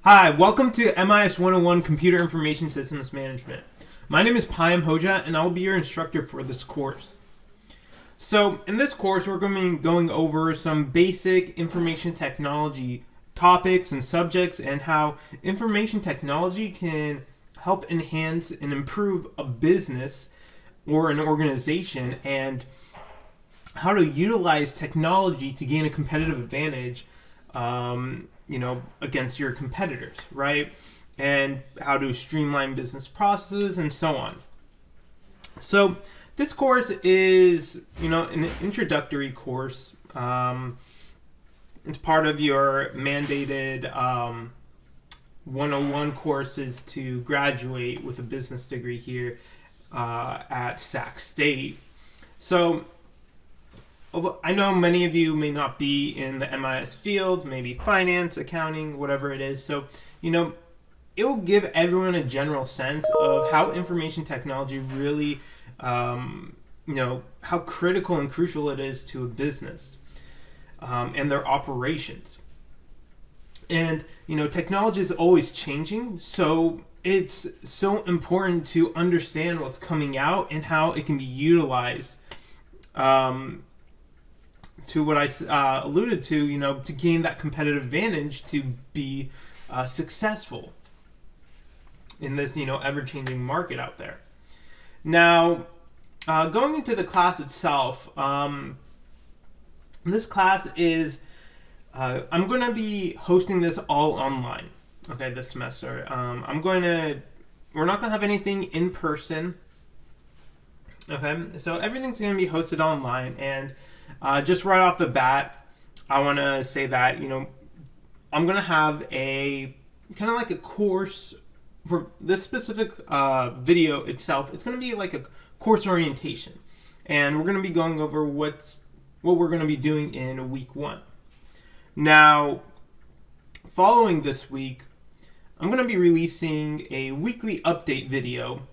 Hi, welcome to MIS 101 Computer Information Systems Management. My name is Payam Hoja and I will be your instructor for this course. So in this course we're going to be going over some basic information technology topics and subjects and how information technology can help enhance and improve a business or an organization, and how to utilize technology to gain a competitive advantage against your competitors, right? And how to streamline business processes and so on. So this course is, an introductory course. It's part of your mandated 101 courses to graduate with a business degree here at Sac State. So I know many of you may not be in the MIS field, maybe finance, accounting, whatever it is. So, it will give everyone a general sense of how information technology really, how critical and crucial it is to a business and their operations. And, technology is always changing, so it's so important to understand what's coming out and how it can be utilized. To what I alluded to, to gain that competitive advantage to be successful in this, ever-changing market out there. Now, going into the class itself, this class is, I'm going to be hosting this all online, okay, this semester. We're not going to have anything in person, okay? So everything's going to be hosted online, and just right off the bat, I want to say that, I'm going to have a kind of like a course for this specific video itself. It's going to be like a course orientation, and we're going to be going over what we're going to be doing in week 1. Now, following this week, I'm going to be releasing a weekly update video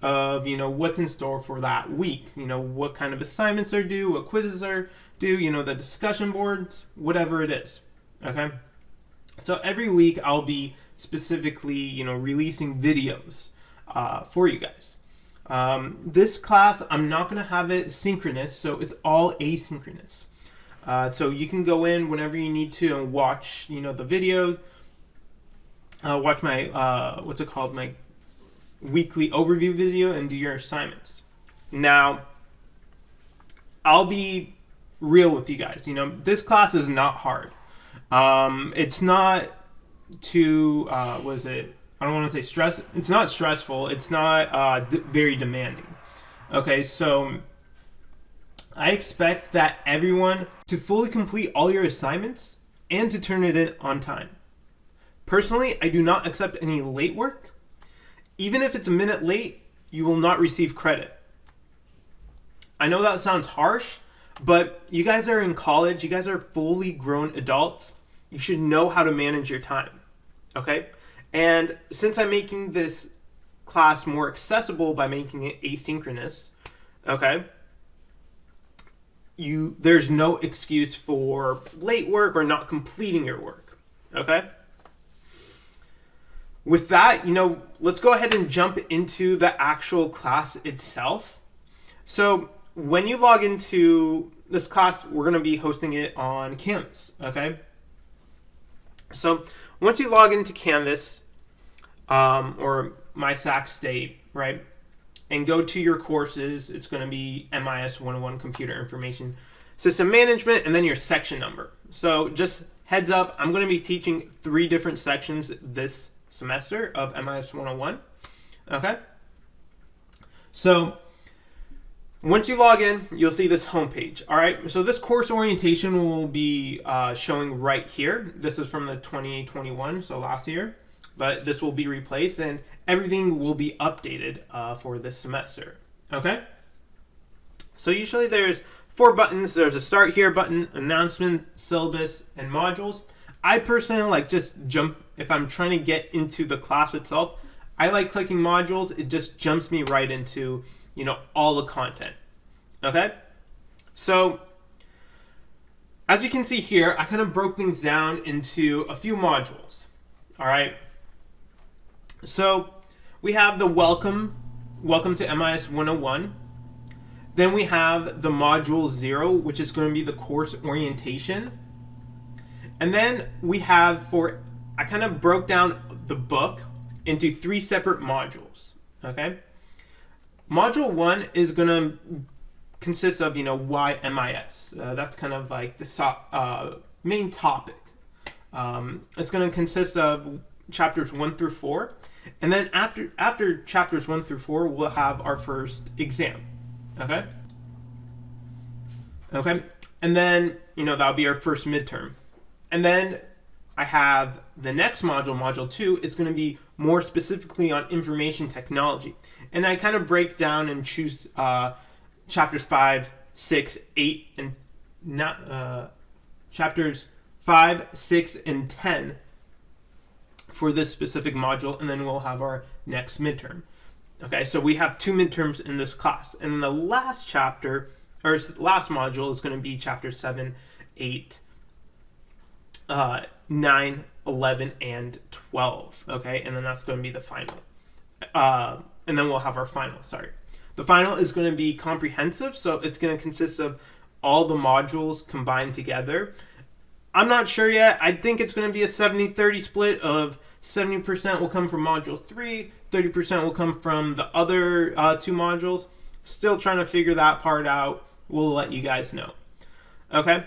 of what's in store for that week, what kind of assignments are due, what quizzes are due, the discussion boards, whatever it is. Okay, so every week I'll be specifically releasing videos for you guys. This class, I'm not going to have it synchronous, so it's all asynchronous. So you can go in whenever you need to and watch the video, watch my my weekly overview video and do your assignments. Now, I'll be real with you guys. This class is not hard. It's not too, I don't want to say stress. It's not stressful. It's not very demanding. Okay, so I expect that everyone to fully complete all your assignments and to turn it in on time. Personally, I do not accept any late work. Even if it's a minute late, you will not receive credit. I know that sounds harsh, but you guys are in college. You guys are fully grown adults. You should know how to manage your time, okay? And since I'm making this class more accessible by making it asynchronous, okay, there's no excuse for late work or not completing your work, okay? With that, let's go ahead and jump into the actual class itself. So when you log into this class, we're going to be hosting it on Canvas, okay? So once you log into Canvas, or My Sac State, right, and go to your courses, it's going to be MIS 101 Computer Information System Management, and then your section number. So just heads up, I'm going to be teaching 3 different sections this semester of MIS 101. Okay, so once you log in, you'll see this homepage. All right, so this course orientation will be showing right here. This is from the 2021, so last year, but this will be replaced and everything will be updated for this semester. Okay, so usually there's 4 buttons. There's a start here button, announcement, syllabus, and modules. I personally like just jump, if I'm trying to get into the class itself, I like clicking modules. It just jumps me right into, all the content. Okay? So, as you can see here, I kind of broke things down into a few modules. All right. So we have the welcome to MIS 101. Then we have the module 0, which is going to be the course orientation. And then we have I kind of broke down the book into 3 separate modules. Okay. Module 1 is going to consist of, why MIS. That's kind of like the main topic. It's going to consist of chapters 1 through 4. And then after chapters 1 through 4, we'll have our first exam. Okay? Okay. And then, that'll be our first midterm. And then I have the next module, module 2, it's going to be more specifically on information technology. And I kind of break down and choose chapters 5, 6, 8, and chapters 5, 6, and 10 for this specific module, and then we'll have our next midterm. Okay, so we have 2 midterms in this class. And then the last chapter, or last module, is going to be chapter 7, 8, 9, 11, and 12. Okay, and then that's going to be the final. And then we'll have our final, sorry. The final is going to be comprehensive, so it's going to consist of all the modules combined together. I'm not sure yet. I think it's going to be a 70-30 split of 70% will come from module 3, 30% will come from the other 2 modules. Still trying to figure that part out. We'll let you guys know. Okay?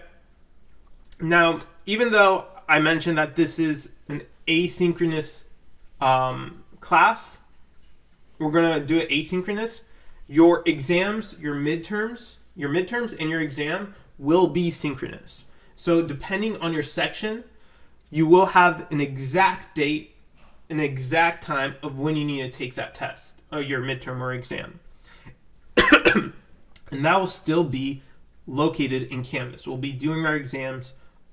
Now, even though I mentioned that this is an asynchronous class, we're going to do it asynchronous. Your exams, your midterms and your exam will be synchronous. So depending on your section, you will have an exact date, an exact time of when you need to take that test, or your midterm or exam. And that will still be located in Canvas. We'll be doing our exams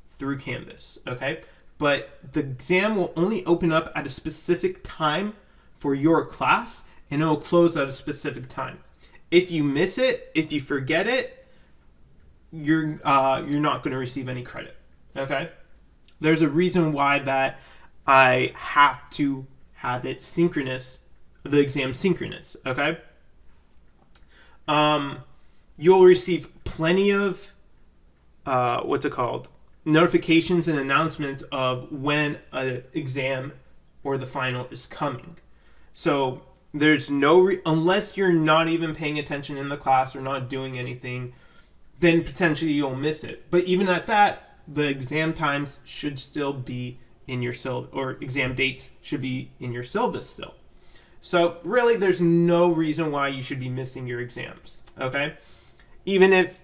through Canvas, okay? But the exam will only open up at a specific time for your class, and it will close at a specific time. If you miss it, if you forget it, you're not going to receive any credit, okay? There's a reason why that I have to have it synchronous, the exam synchronous, okay? You'll receive plenty of, notifications and announcements of when an exam or the final is coming. So there's unless you're not even paying attention in the class or not doing anything, then potentially you'll miss it. But even at that, the exam times should still be in your syllabus, or exam dates should be in your syllabus still. So really, there's no reason why you should be missing your exams, okay? Even if,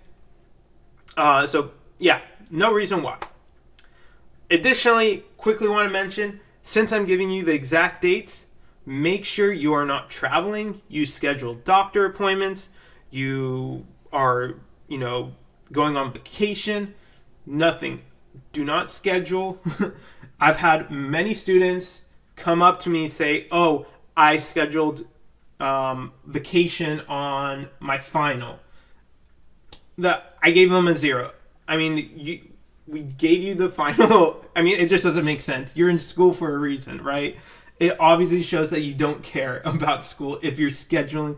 no reason why. Additionally, quickly want to mention, since I'm giving you the exact dates, make sure you are not traveling. You schedule doctor appointments. You are, going on vacation. Nothing. Do not schedule. I've had many students come up to me and say, oh, I scheduled vacation on my final. I gave them a 0. I mean, we gave you the final. I mean, it just doesn't make sense. You're in school for a reason, right? It obviously shows that you don't care about school if you're scheduling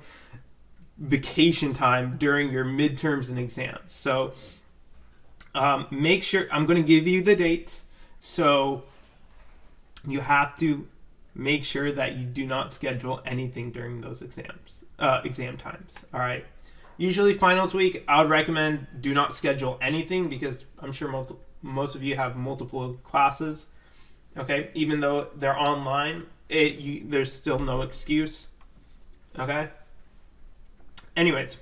vacation time during your midterms and exams. So make sure, I'm going to give you the dates. So you have to make sure that you do not schedule anything during those exam times. All right. Usually finals week, I would recommend do not schedule anything because I'm sure most of you have multiple classes. Okay, even though they're online, there's still no excuse. Okay. Anyways,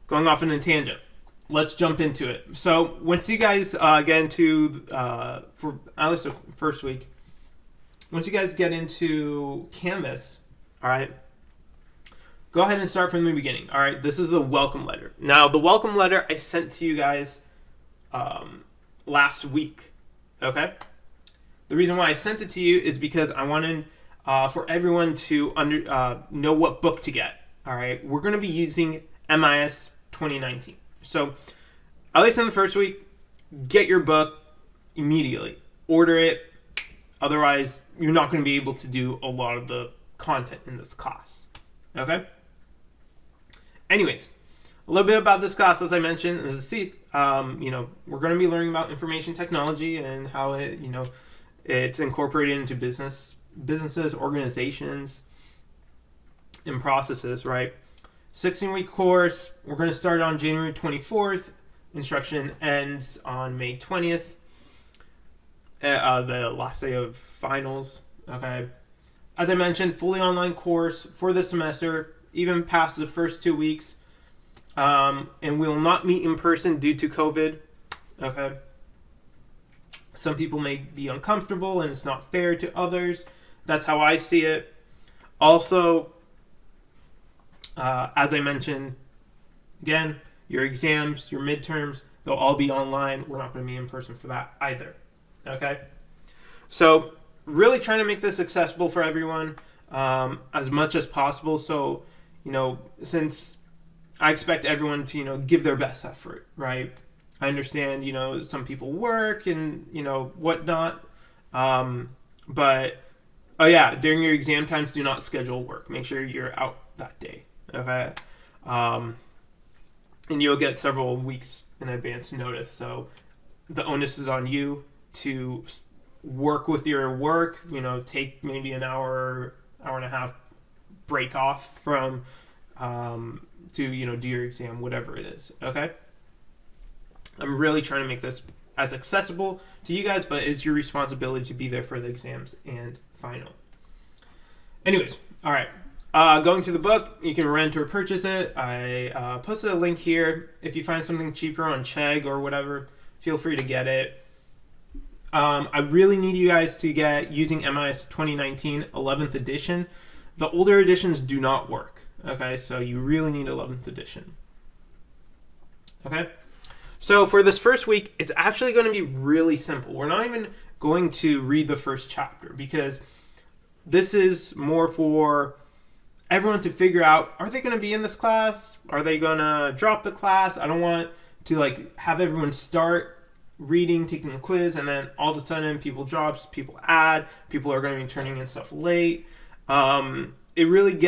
going off on a tangent, let's jump into it. So once you guys get into, for at least the first week, once you guys get into Canvas, all right, go ahead and start from the beginning. All right, this is the welcome letter. Now, the welcome letter I sent to you guys last week. Okay. The reason why I sent it to you is because I wanted for everyone to know what book to get. All right, we're going to be using MIS 2019. So, at least in the first week, get your book immediately. Order it. Otherwise, you're not going to be able to do a lot of the content in this class. Okay? Anyways, a little bit about this class, as I mentioned, is we're going to be learning about information technology and how it's incorporated into businesses, organizations, and processes, right? 16-week course. We're going to start on January 24th. Instruction ends on May 20th. The last day of finals. Okay. As I mentioned, fully online course for the semester, even past the first 2 weeks. And we will not meet in person due to COVID. Okay. Some people may be uncomfortable and it's not fair to others. That's how I see it. Also, as I mentioned, again, your exams, your midterms, they'll all be online. We're not going to be in person for that either. Okay? So, really trying to make this accessible for everyone as much as possible. So, since I expect everyone to, give their best effort, right? I understand, some people work and, whatnot. But, during your exam times, do not schedule work. Make sure you're out that day, okay? And you'll get several weeks in advance notice. So the onus is on you to work with your work, take maybe an hour and a half break off from to do your exam, whatever it is. Okay. I'm really trying to make this as accessible to you guys, but it's your responsibility to be there for the exams and final. Anyways, all right. Going to the book, you can rent or purchase it. I posted a link here. If you find something cheaper on Chegg or whatever, feel free to get it. I really need you guys to get using MIS 2019 11th edition. The older editions do not work. Okay, so you really need 11th edition. Okay, so for this first week, it's actually going to be really simple. We're not even going to read the first chapter because this is more for everyone to figure out, are they going to be in this class? Are they going to drop the class? I don't want to have everyone start reading, taking the quiz, and then all of a sudden people drop, people add, people are going to be turning in stuff late. It really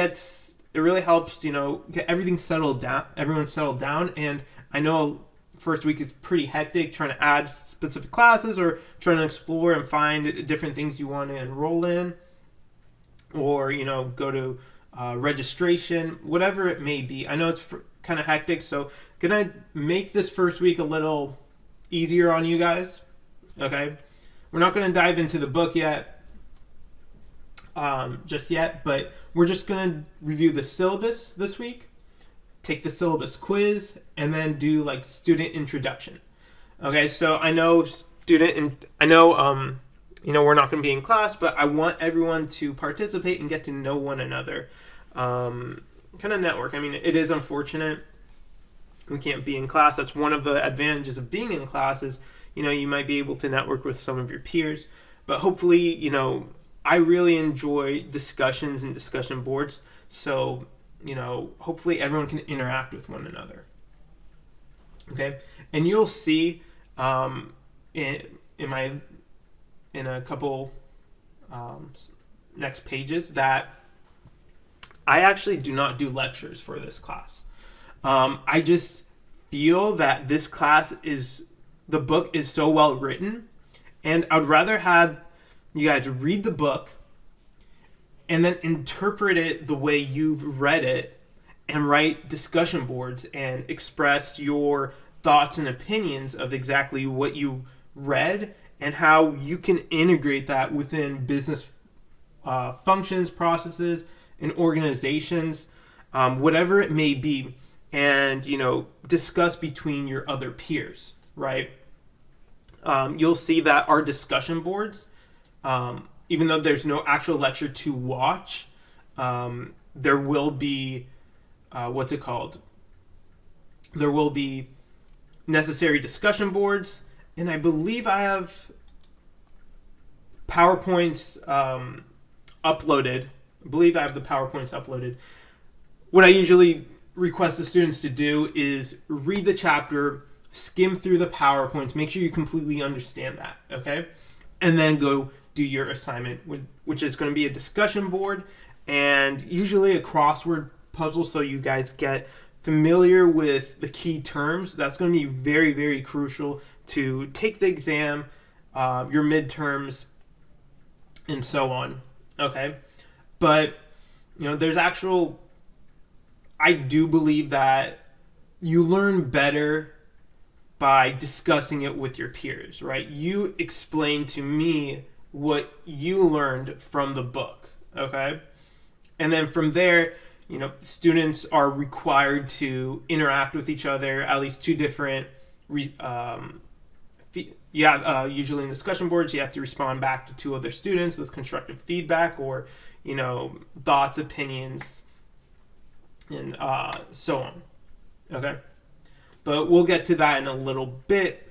helps, get everything settled down, everyone settled down. And I know first week it's pretty hectic trying to add specific classes or trying to explore and find different things you want to enroll in, or, go to registration, whatever it may be. I know it's kind of hectic, so gonna make this first week a little easier on you guys. Okay, we're not gonna dive into the book just yet, but we're just gonna review the syllabus this week, take the syllabus quiz, and then do student introduction. Okay, so I know we're not going to be in class, but I want everyone to participate and get to know one another. Kind of network. I mean, it is unfortunate we can't be in class. That's one of the advantages of being in class is, you might be able to network with some of your peers. But hopefully, I really enjoy discussions and discussion boards. So, hopefully everyone can interact with one another. Okay? And you'll see in a couple next pages that I actually do not do lectures for this class. I just feel that this class the book is so well written, and I'd rather have you guys read the book and then interpret it the way you've read it and write discussion boards and express your thoughts and opinions of exactly what you read and how you can integrate that within business functions, processes, and organizations, whatever it may be, and discuss between your other peers, right? You'll see that our discussion boards, even though there's no actual lecture to watch, there will be there will be necessary discussion boards, and I believe I have PowerPoints uploaded. I believe I have the PowerPoints uploaded. What I usually request the students to do is read the chapter, skim through the PowerPoints, make sure you completely understand that, okay? And then go do your assignment, which is going to be a discussion board and usually a crossword puzzle, so you guys get familiar with the key terms. That's going to be very, very crucial to take the exam, your midterms, and so on. Okay, but there's I do believe that you learn better by discussing it with your peers, right? You explain to me what you learned from the book, okay? And then from there, students are required to interact with each other, at least two different, usually in discussion boards, you have to respond back to two other students with constructive feedback or, thoughts, opinions, and so on, okay? But we'll get to that in a little bit.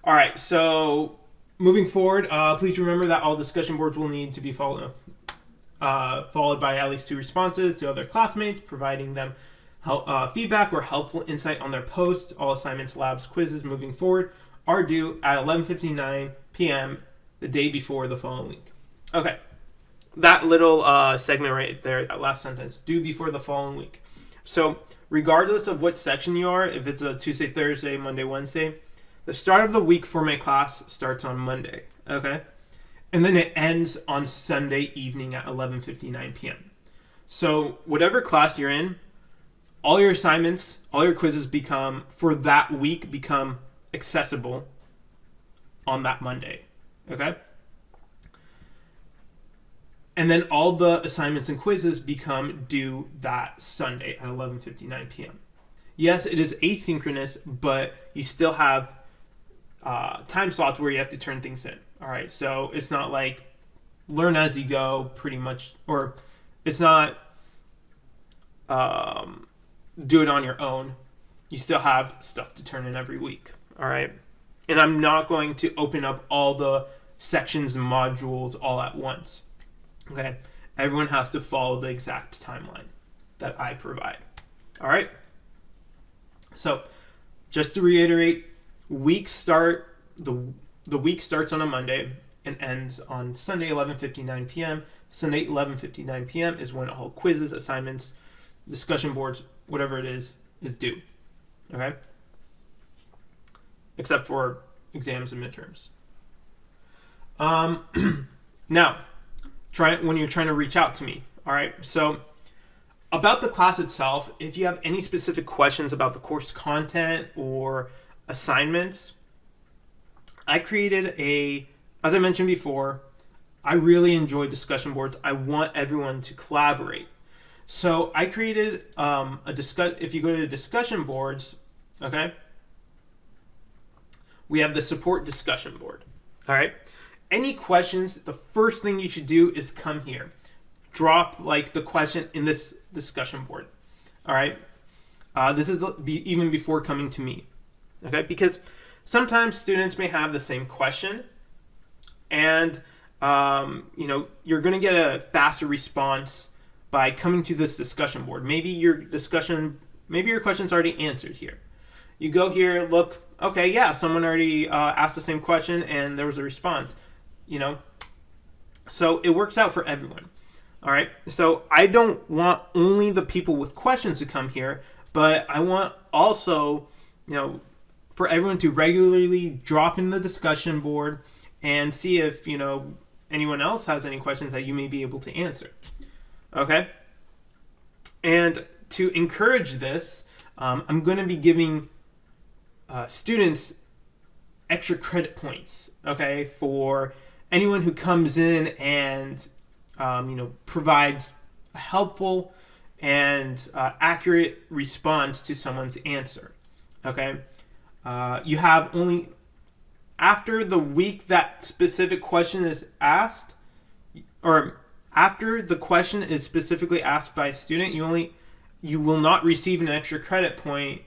All right, so moving forward, please remember that all discussion boards will need to be followed by at least two responses to other classmates, providing them feedback or helpful insight on their posts. All assignments, labs, quizzes moving forward are due at 11:59 p.m. the day before the following week. Okay, that little segment right there, that last sentence, due before the following week. So regardless of what section you are, if it's a Tuesday, Thursday, Monday, Wednesday, the start of the week for my class starts on Monday, okay? And then it ends on Sunday evening at 11:59 p.m. So whatever class you're in, all your assignments, all your quizzes for that week become accessible on that Monday, okay? And then all the assignments and quizzes become due that Sunday at 11:59 p.m. Yes, it is asynchronous, but you still have time slots where you have to turn things in. All right, so it's not like learn as you go, pretty much, or it's not do it on your own. You still have stuff to turn in every week. All right, and I'm not going to open up all the sections and modules all at once. Okay, everyone has to follow the exact timeline that I provide. All right, so just to reiterate, the week starts on a Monday and ends on Sunday 11:59 p.m. Sunday 11:59 p.m. is when all quizzes, assignments, discussion boards, whatever it is due. Okay, except for exams and midterms. Now, when you're trying to reach out to me. All right, so about the class itself, if you have any specific questions about the course content or assignments, I created as I mentioned before, I really enjoy discussion boards. I want everyone to collaborate. So I created if you go to discussion boards, okay, we have the support discussion board. All right. Any questions, the first thing you should do is come here. Drop the question in this discussion board. All right. This is even before coming to me. Okay. Because sometimes students may have the same question and, you're going to get a faster response by coming to this discussion board. Maybe your question's already answered here. You go here, look, okay, yeah, someone already asked the same question and there was a response. So it works out for everyone. All right. So I don't want only the people with questions to come here, but I want also, for everyone to regularly drop in the discussion board and see if, anyone else has any questions that you may be able to answer. Okay. And to encourage this, I'm going to be giving students extra credit points, okay, for anyone who comes in and provides a helpful and accurate response to someone's answer. Okay, you have only after the week that specific question is asked, or after the question is specifically asked by a student, you will not receive an extra credit point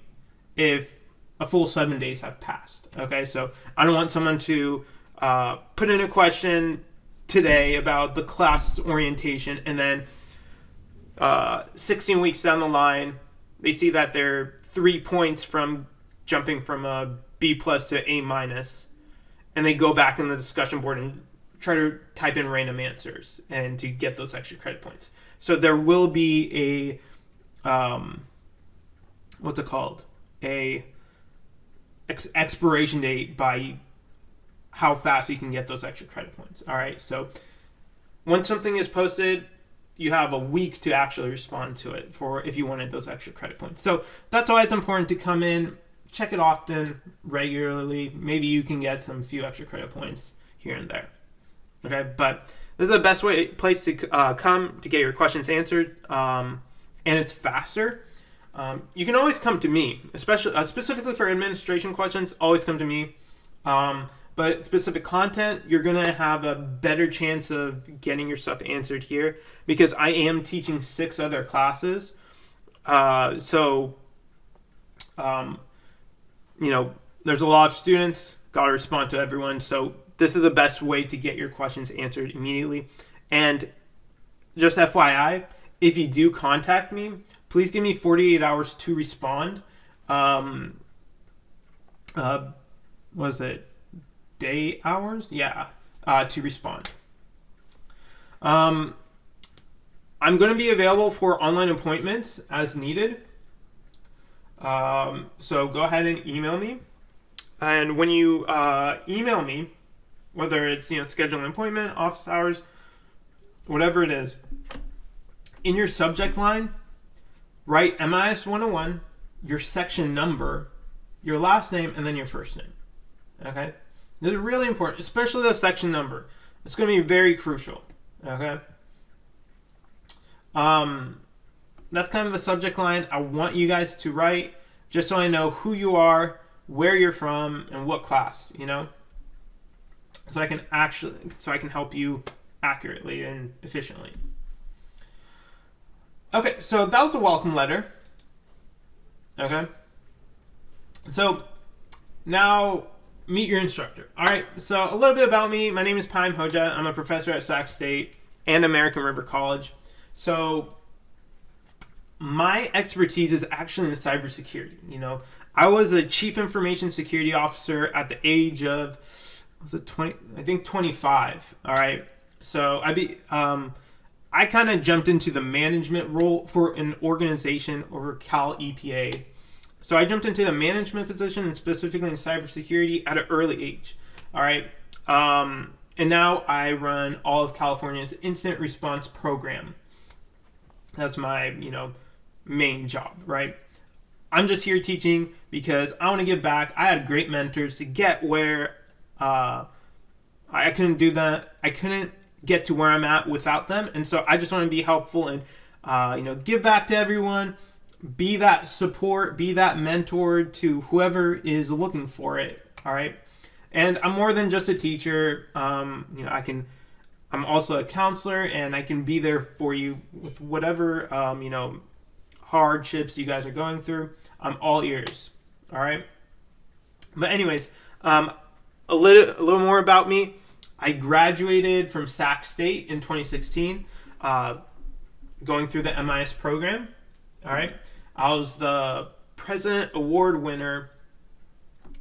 if a full 7 days have passed. Okay, so I don't want someone to put in a question today about the class orientation, and then 16 weeks down the line, they see that they're 3 points from jumping from a B plus to A minus, and they go back in the discussion board and try to type in random answers and to get those extra credit points. So there will be a what's it called? A expiration date by how fast you can get those extra credit points. All right. So once something is posted, you have a week to actually respond to it for if you wanted those extra credit points. So that's why it's important to come in, check it often, regularly. Maybe you can get some few extra credit points here and there. Okay, but this is the best place to come to get your questions answered, and it's faster. You can always come to me, especially specifically for administration questions. Always come to me. But specific content, you're going to have a better chance of getting your stuff answered here because I am teaching 6 other classes. There's a lot of students, got to respond to everyone. So this is the best way to get your questions answered immediately. And just FYI, if you do contact me, please give me 48 hours to respond. Was it? Day hours? Yeah, to respond. I'm going to be available for online appointments as needed. So go ahead and email me. And when you email me, whether it's schedule an appointment, office hours, whatever it is, in your subject line, write MIS 101, your section number, your last name, and then your first name. Okay? This is really important, especially the section number. It's going to be very crucial. Okay? That's kind of the subject line I want you guys to write, just so I know who you are, where you're from, and what class, so I can help you accurately and efficiently. Okay, so that was a welcome letter. Okay? So now meet your instructor. All right, so a little bit about me. My name is Payam Hoja. I'm a professor at Sac State and American River College. So my expertise is actually in cybersecurity. I was a chief information security officer at the age of, 25. All right, so I kind of jumped into the management role for an organization over Cal EPA. So I jumped into the management position, and specifically in cybersecurity, at an early age. All right. And now I run all of California's incident response program. That's my, main job, right? I'm just here teaching because I want to give back. I had great mentors to get where I couldn't do that. I couldn't get to where I'm at without them. And so I just want to be helpful and, give back to everyone. Be that support, be that mentor to whoever is looking for it. All right. And I'm more than just a teacher. I'm also a counselor, and I can be there for you with whatever, hardships you guys are going through. I'm all ears. All right. But anyways, a little more about me. I graduated from Sac State in 2016, going through the MIS program. All right. I was the President Award winner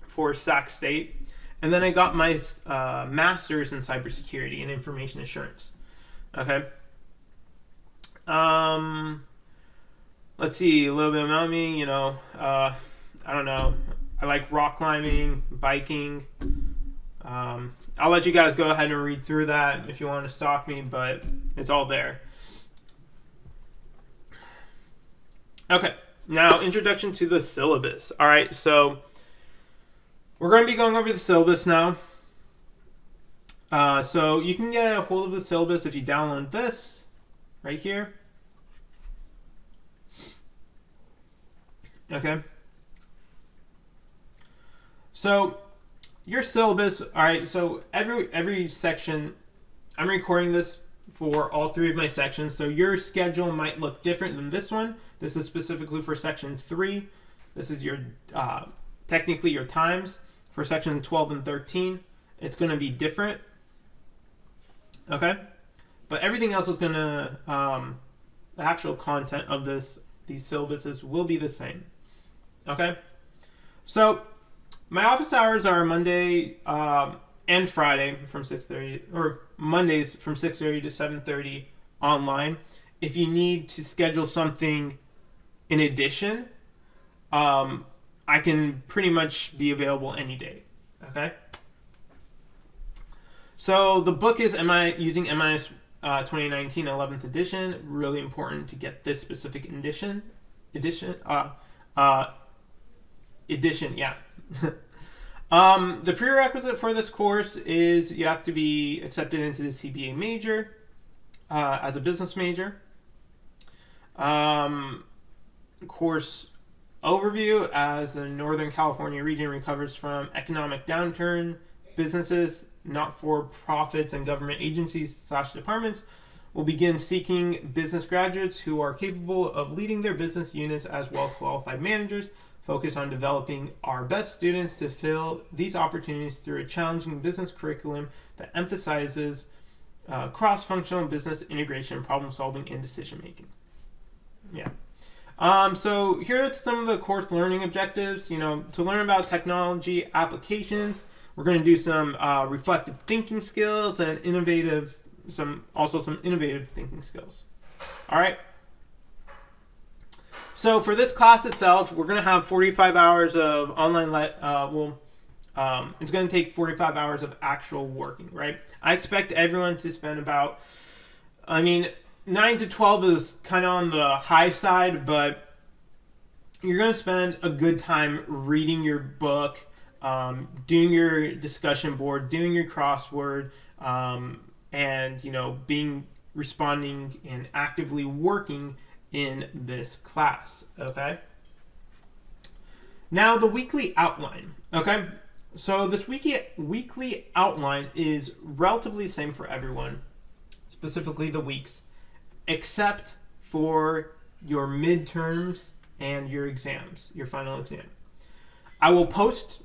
for Sac State. And then I got my master's in cybersecurity and information assurance. Okay. Let's see, a little bit about me. I don't know. I like rock climbing, biking. I'll let you guys go ahead and read through that if you want to stalk me, but it's all there. Okay, now introduction to the syllabus. All right, so we're going to be going over the syllabus now. So you can get a hold of the syllabus if you download this right here. Okay. So your syllabus, all right, so every section, I'm recording this for all 3 of my sections, so your schedule might look different than this one. This is specifically for section 3. This is your technically your times. For section 12 and 13, it's going to be different. Okay? But everything else is going to, the actual content of these syllabuses will be the same. Okay? So, my office hours are Monday and Friday from 6:30, or Mondays from 6:30 to 7:30 online. If you need to schedule something in addition, I can pretty much be available any day. Okay. So the book is using MIS 2019 11th edition. Really important to get this specific edition. Yeah. The prerequisite for this course is you have to be accepted into the CPA major as a business major. Course overview: as the Northern California region recovers from economic downturn, businesses, not-for-profits, and government agencies / departments will begin seeking business graduates who are capable of leading their business units as well-qualified managers. Focus on developing our best students to fill these opportunities through a challenging business curriculum that emphasizes cross-functional business integration, problem-solving, and decision-making. Yeah. So here are some of the course learning objectives. To learn about technology applications, we're going to do some reflective thinking skills and some innovative thinking skills. All right. So for this class itself, we're going to have 45 hours of online. It's going to take 45 hours of actual working. Right. I expect everyone to spend about, 9 to 12 is kind of on the high side, but you're going to spend a good time reading your book, doing your discussion board, doing your crossword, and responding and actively working in this class. Okay. Now the weekly outline. Okay. So this weekly outline is relatively the same for everyone, specifically the weeks, except for your midterms and your exams, your final exam. I will post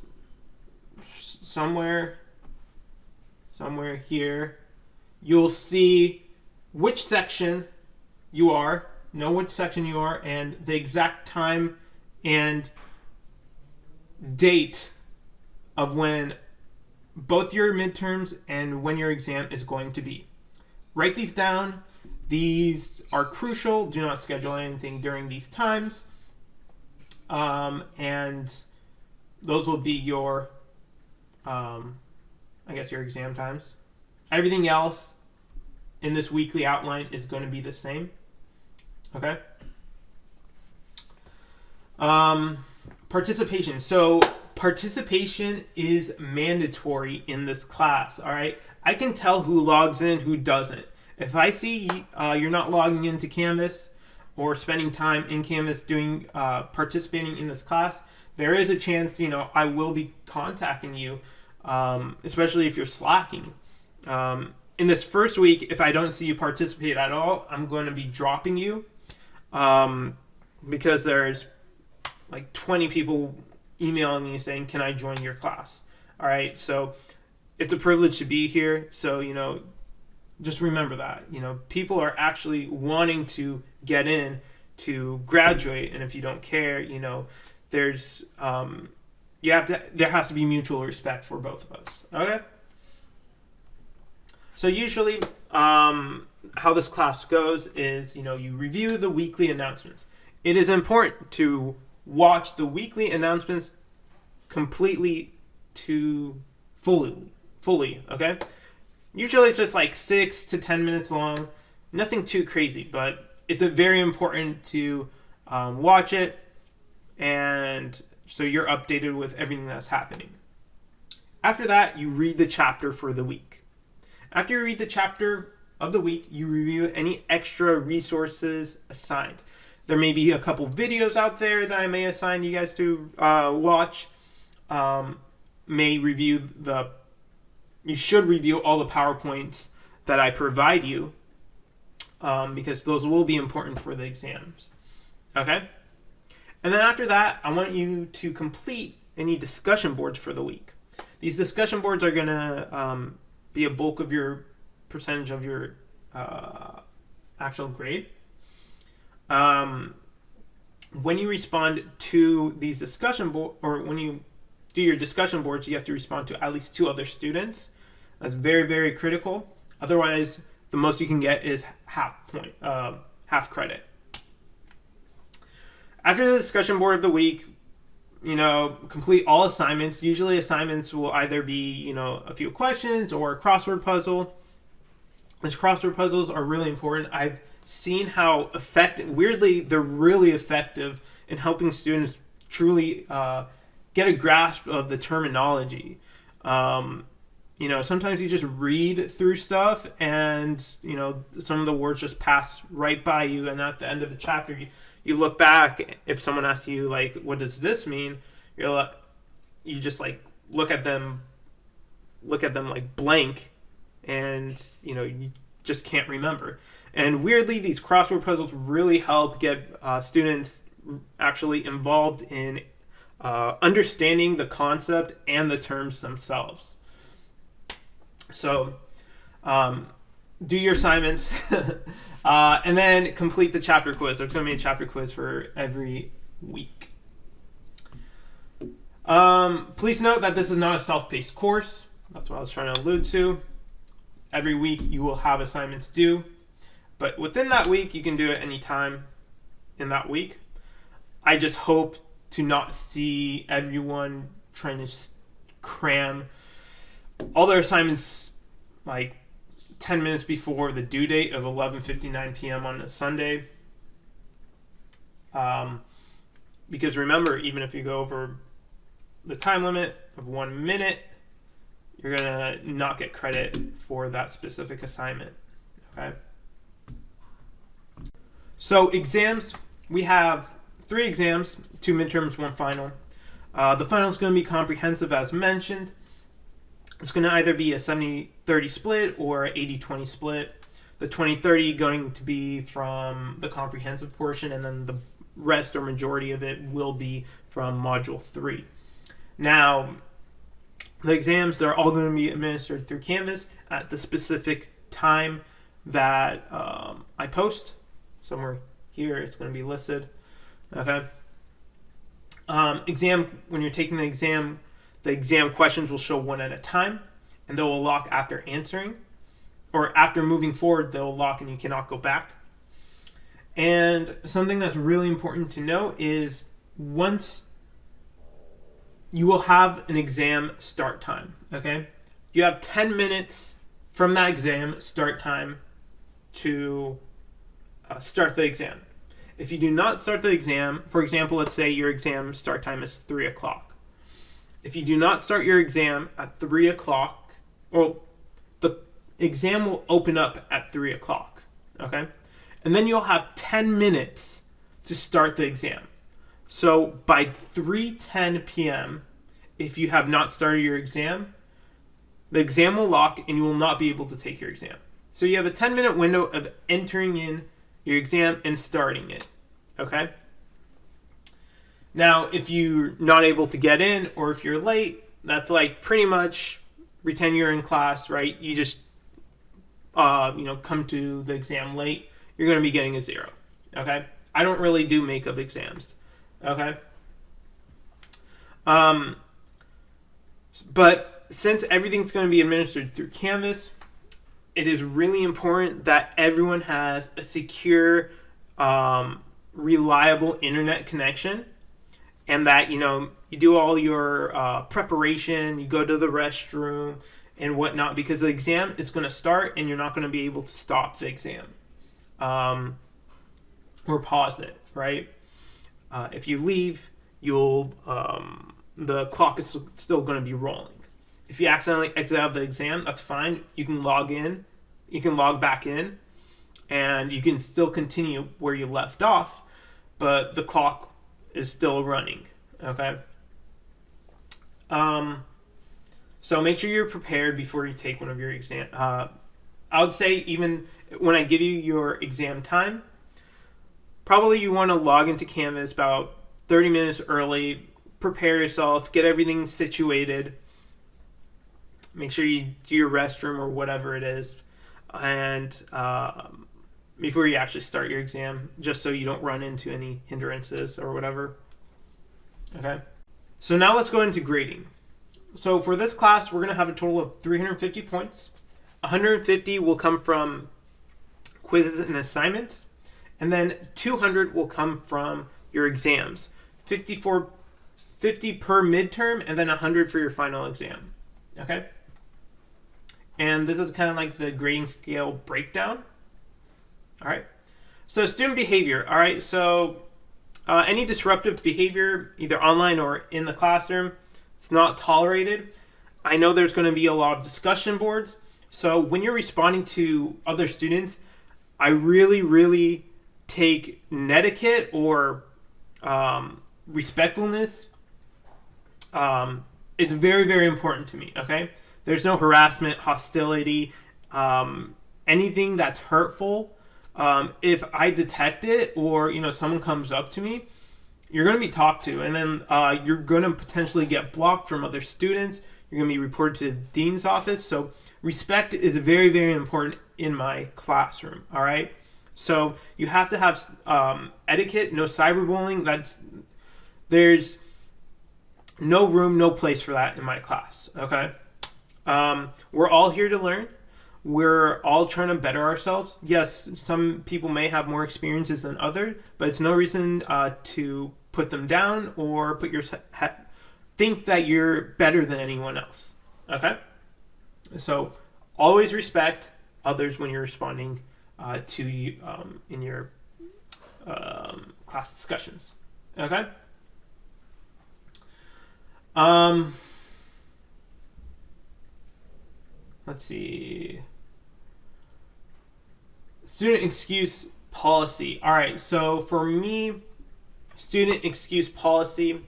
somewhere here. You'll see which section you are, and the exact time and date of when both your midterms and when your exam is going to be. Write these down. These are crucial. Do not schedule anything during these times. And those will be your, your exam times. Everything else in this weekly outline is going to be the same. Okay? Participation. So participation is mandatory in this class. All right? I can tell who logs in, who doesn't. If I see you're not logging into Canvas or spending time in Canvas doing participating in this class, there is a chance I will be contacting you, especially if you're slacking. In this first week, if I don't see you participate at all, I'm going to be dropping you because there's like 20 people emailing me saying, "Can I join your class?" All right, so it's a privilege to be here. So just remember that people are actually wanting to get in to graduate, and if you don't care, there's there has to be mutual respect for both of us. Okay. So usually, how this class goes is you review the weekly announcements. It is important to watch the weekly announcements completely to fully. Okay. Usually it's just like 6 to 10 minutes long. Nothing too crazy, but it's very important to watch it, and so you're updated with everything that's happening. After that, you read the chapter for the week. After you read the chapter of the week, you review any extra resources assigned. There may be a couple videos out there that I may assign you guys to watch. You should review all the PowerPoints that I provide you because those will be important for the exams. Okay? And then after that, I want you to complete any discussion boards for the week. These discussion boards are going to be a bulk of your percentage of your actual grade. When you respond to these discussion boards, or when you do your discussion boards, you have to respond to at least 2 other students. That's very, very critical. Otherwise, the most you can get is half credit. After the discussion board of the week, complete all assignments. Usually assignments will either be, a few questions or a crossword puzzle. These crossword puzzles are really important. I've seen how weirdly, they're really effective in helping students truly get a grasp of the terminology. Sometimes you just read through stuff and, some of the words just pass right by you. And at the end of the chapter, you look back. If someone asks you, like, what does this mean? You just, like, look at them like blank, and, you just can't remember. And weirdly, these crossword puzzles really help get students actually involved in understanding the concept and the terms themselves. So, do your assignments, and then complete the chapter quiz. There's going to be a chapter quiz for every week. Please note that this is not a self-paced course. That's what I was trying to allude to. Every week you will have assignments due, but within that week you can do it any time in that week. I just hope to not see everyone trying to cram all their assignments like 10 minutes before the due date of 11:59 p.m. on a Sunday. Because remember, even if you go over the time limit of 1 minute, you're going to not get credit for that specific assignment. Okay? So exams, we have 3 exams, 2 midterms, 1 final. The final is going to be comprehensive, as mentioned. It's going to either be a 70-30 split or 80-20 split. The 20-30 going to be from the comprehensive portion, and then the rest or majority of it will be from Module 3. Now, the exams, they're all going to be administered through Canvas at the specific time that I post. Somewhere here, it's going to be listed. Okay. When you're taking the exam questions will show one at a time, and they will lock after answering, or after moving forward, they'll lock and you cannot go back. And something that's really important to know is once you will have an exam start time, okay? You have 10 minutes from that exam start time to start the exam. If you do not start the exam, for example, let's say your exam start time is 3 o'clock. If you do not start your exam at 3 o'clock, well, the exam will open up at 3 o'clock, okay? And then you'll have 10 minutes to start the exam. So by 3:10 p.m., if you have not started your exam, the exam will lock and you will not be able to take your exam. So you have a 10-minute window of entering in your exam and starting it, okay? Now, if you're not able to get in or if you're late, that's like pretty much pretend you're in class, right? You just, come to the exam late, you're going to be getting a 0, okay? I don't really do makeup exams, okay? But since everything's going to be administered through Canvas, it is really important that everyone has a secure, reliable internet connection, and that, you do all your preparation, you go to the restroom and whatnot, because the exam is going to start and you're not going to be able to stop the exam or pause it, right? If you leave, the clock is still going to be rolling. If you accidentally exit out of the exam, that's fine. You can log in, you can log back in, and you can still continue where you left off, but the clock is still running, okay? So make sure you're prepared before you take one of your exam. I would say even when I give you your exam time, probably you want to log into Canvas about 30 minutes early, prepare yourself, get everything situated, make sure you do your restroom or whatever it is, and before you actually start your exam, just so you don't run into any hindrances or whatever. Okay, so now let's go into grading. So for this class, we're going to have a total of 350 points. 150 will come from quizzes and assignments, and then 200 will come from your exams. 50 per midterm, and then 100 for your final exam. Okay? And this is kind of like the grading scale breakdown. All right. So student behavior. All right. So any disruptive behavior, either online or in the classroom, it's not tolerated. I know there's going to be a lot of discussion boards. So when you're responding to other students, I really take netiquette or respectfulness. It's very important to me. Okay. There's no harassment, hostility, anything that's hurtful. If I detect it, or someone comes up to me, you're going to be talked to, and then you're going to potentially get blocked from other students. You're going to be reported to the dean's office. So respect is very important in my classroom. All right. So you have to have etiquette, no cyberbullying. There's no room, no place for that in my class. Okay. We're all here to learn. We're all trying to better ourselves. Yes, some people may have more experiences than others, but it's no reason to put them down or think that you're better than anyone else. Okay? So always respect others when you're responding to you in your class discussions. Okay? Let's see. Student excuse policy. All right, so for me, student excuse policy,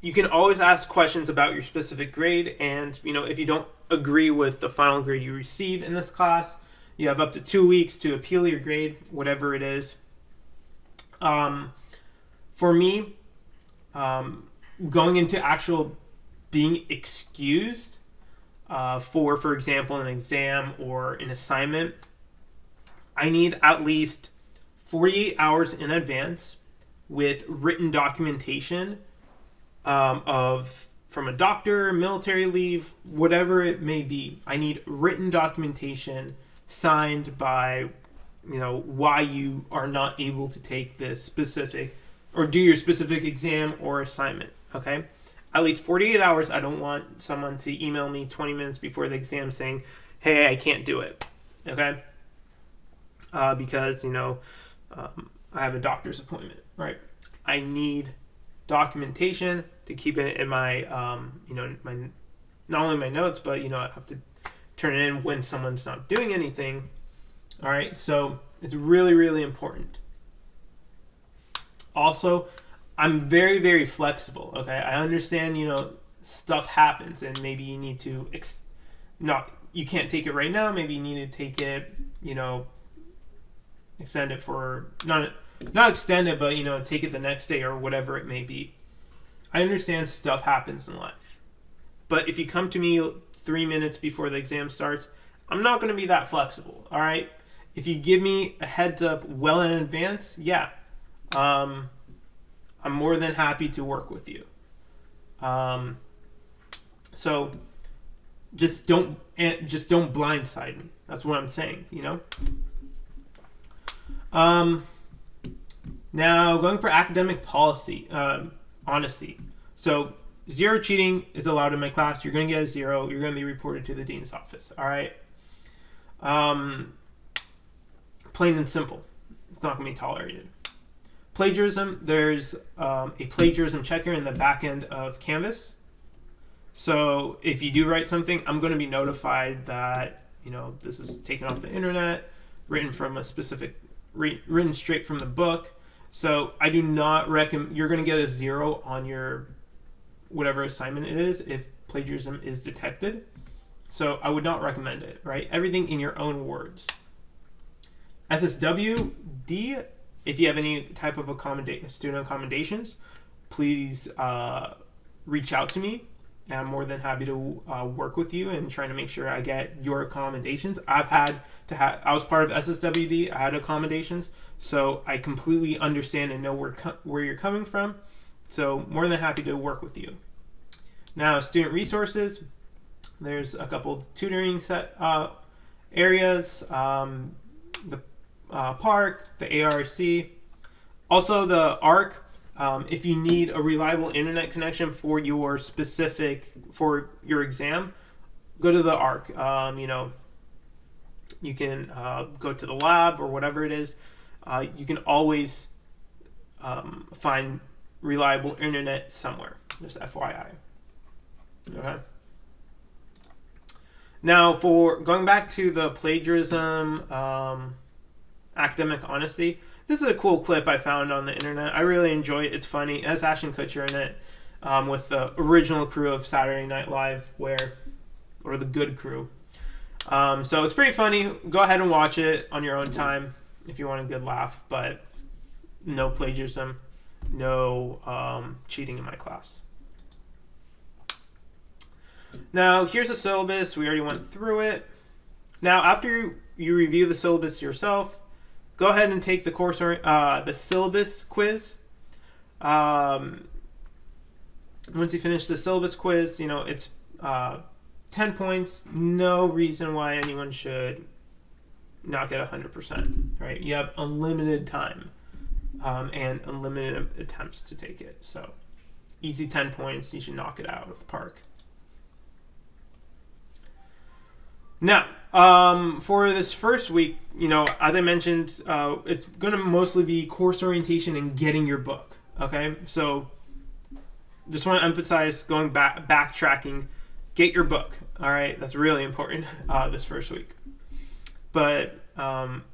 you can always ask questions about your specific grade, and if you don't agree with the final grade you receive in this class, you have up to 2 weeks to appeal your grade, whatever it is. For me, going into actual being excused for example, an exam or an assignment, I need at least 48 hours in advance with written documentation from a doctor, military leave, whatever it may be. I need written documentation signed by, why you are not able to take this specific or do your specific exam or assignment. Okay? At least 48 hours. I don't want someone to email me 20 minutes before the exam saying, hey, I can't do it. Okay? Because, I have a doctor's appointment, right? I need documentation to keep it in my, my, not only my notes, but, I have to turn it in when someone's not doing anything. All right? So it's really important. Also, I'm very flexible. Okay, I understand. Stuff happens, and maybe you need to you can't take it right now. Maybe you need to take it. Extend it for not extend it, but take it the next day or whatever it may be. I understand stuff happens in life, but if you come to me 3 minutes before the exam starts, I'm not going to be that flexible. All right, if you give me a heads up well in advance, yeah. I'm more than happy to work with you. So just don't blindside me. That's what I'm saying, Now going for academic policy, honesty. So 0 cheating is allowed in my class. You're going to get a 0. You're going to be reported to the dean's office. All right. Plain and simple. It's not going to be tolerated. Plagiarism, there's a plagiarism checker in the back end of Canvas. So if you do write something, I'm going to be notified that, this is taken off the internet, written from a specific, written straight from the book. So I do not recommend, you're going to get a 0 on your whatever assignment it is if plagiarism is detected. So I would not recommend it, right? Everything in your own words. SSWD, if you have any type of student accommodations, please reach out to me. And I'm more than happy to work with you and trying to make sure I get your accommodations. I was part of SSWD. I had accommodations, so I completely understand and know where you're coming from. So more than happy to work with you. Now, student resources, there's a couple tutoring areas, the park, the ARC, also the ARC. If you need a reliable internet connection for your exam, go to the ARC. You can go to the lab or whatever it is. You can always find reliable internet somewhere. Just FYI. Okay. Now, for going back to the plagiarism, academic honesty, this is a cool clip I found on the internet. I really enjoy it. It's funny. It has Ashton Kutcher in it, with the original crew of Saturday Night Live, or the good crew. So it's pretty funny. Go ahead and watch it on your own time if you want a good laugh, but no plagiarism, no cheating in my class. Now, here's the syllabus. We already went through it. Now, after you review the syllabus yourself, go ahead and take the syllabus quiz. Once you finish the syllabus quiz, it's 10 points. No reason why anyone should not get 100%. Right? You have unlimited time and unlimited attempts to take it. So, easy 10 points. You should knock it out of the park. Now, for this first week, as I mentioned, it's going to mostly be course orientation and getting your book. Okay, so just want to emphasize backtracking, get your book. All right, that's really important this first week. But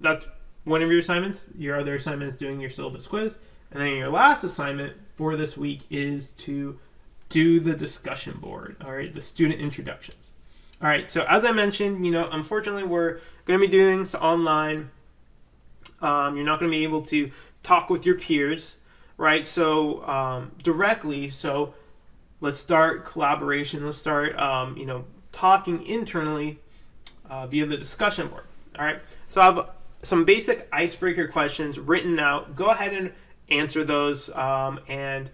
that's one of your assignments. Your other assignment is doing your syllabus quiz, and then your last assignment for this week is to do the discussion board. All right, the student introductions. All right, so as I mentioned, unfortunately, we're going to be doing this online. You're not going to be able to talk with your peers, right? So directly. So let's start collaboration. Let's start, talking internally via the discussion board. All right. So I have some basic icebreaker questions written out. Go ahead and answer those and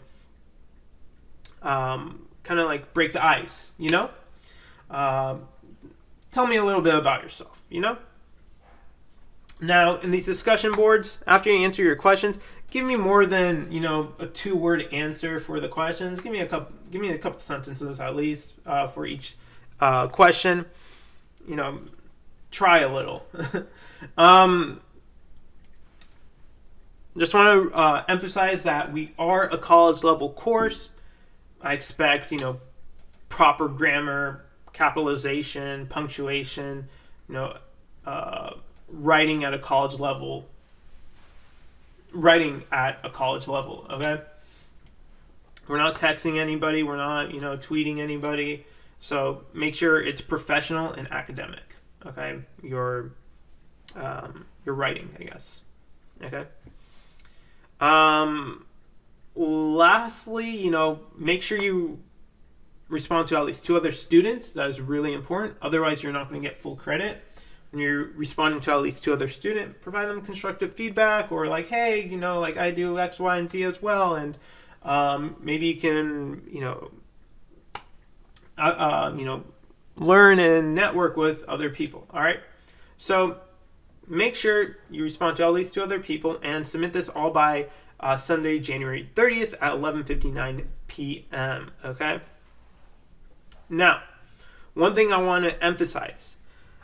kind of like break the ice. Tell me a little bit about yourself, Now, in these discussion boards, after you answer your questions, give me more than, a 2-word answer for the questions. Give me a couple sentences at least for each question. Try a little. Just want to emphasize that we are a college level course. I expect, proper grammar, capitalization, punctuation, writing at a college level, okay? We're not texting anybody, we're not, tweeting anybody, so make sure it's professional and academic, okay? Your writing, I guess, okay? Lastly, make sure you respond to at least 2 other students. That is really important. Otherwise, you're not going to get full credit. When you're responding to at least 2 other students, provide them constructive feedback or like, hey, I do X, Y, and Z as well. And maybe you can, learn and network with other people. All right. So make sure you respond to at least 2 other people and submit this all by Sunday, January 30th at 11:59 p.m. Okay. Now, one thing I want to emphasize,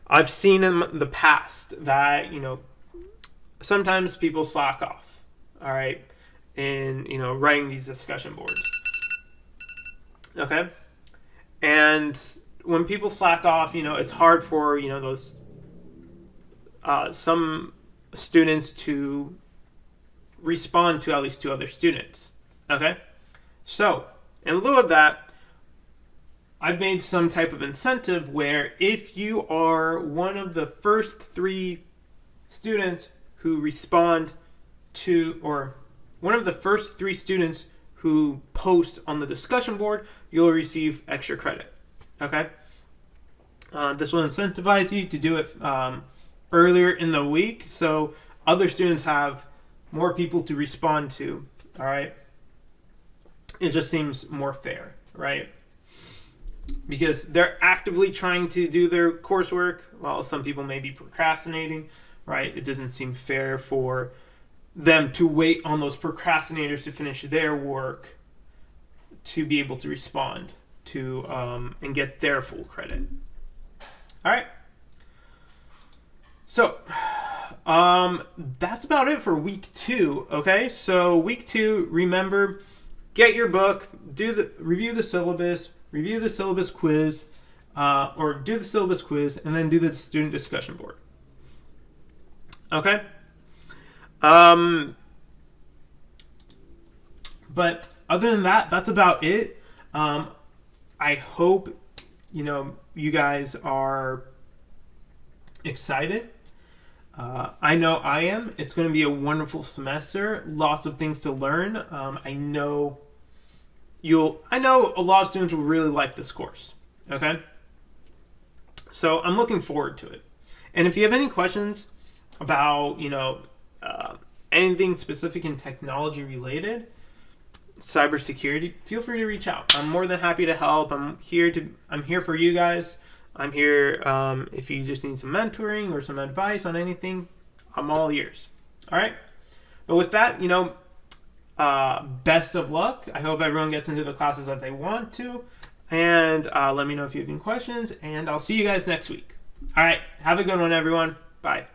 I've seen in the past that, sometimes people slack off, all right, in, writing these discussion boards, okay? And when people slack off, it's hard for, those, some students to respond to at least 2 other students, okay? So, in lieu of that, I've made some type of incentive where if you are one of the first 3 students who respond to, or one of the first 3 students who post on the discussion board, you'll receive extra credit. Okay? This will incentivize you to do it earlier in the week, so other students have more people to respond to. All right? It just seems more fair, right? because they're actively trying to do their coursework while some people may be procrastinating, right? It doesn't seem fair for them to wait on those procrastinators to finish their work to be able to respond to and get their full credit. All right. So that's about it for week 2. Okay, so week 2, remember, get your book, review the syllabus quiz, or do the syllabus quiz, and then do the student discussion board. Okay. But other than that, that's about it. I hope you guys are excited. I know I am. It's going to be a wonderful semester. Lots of things to learn. I know a lot of students will really like this course. Okay? So I'm looking forward to it. And if you have any questions about, anything specific in technology related, cybersecurity, feel free to reach out. I'm more than happy to help. I'm here for you guys. I'm here if you just need some mentoring or some advice on anything. I'm all ears. All right. But with that, best of luck. I hope everyone gets into the classes that they want to. And let me know if you have any questions. And I'll see you guys next week. All right. Have a good one, everyone. Bye.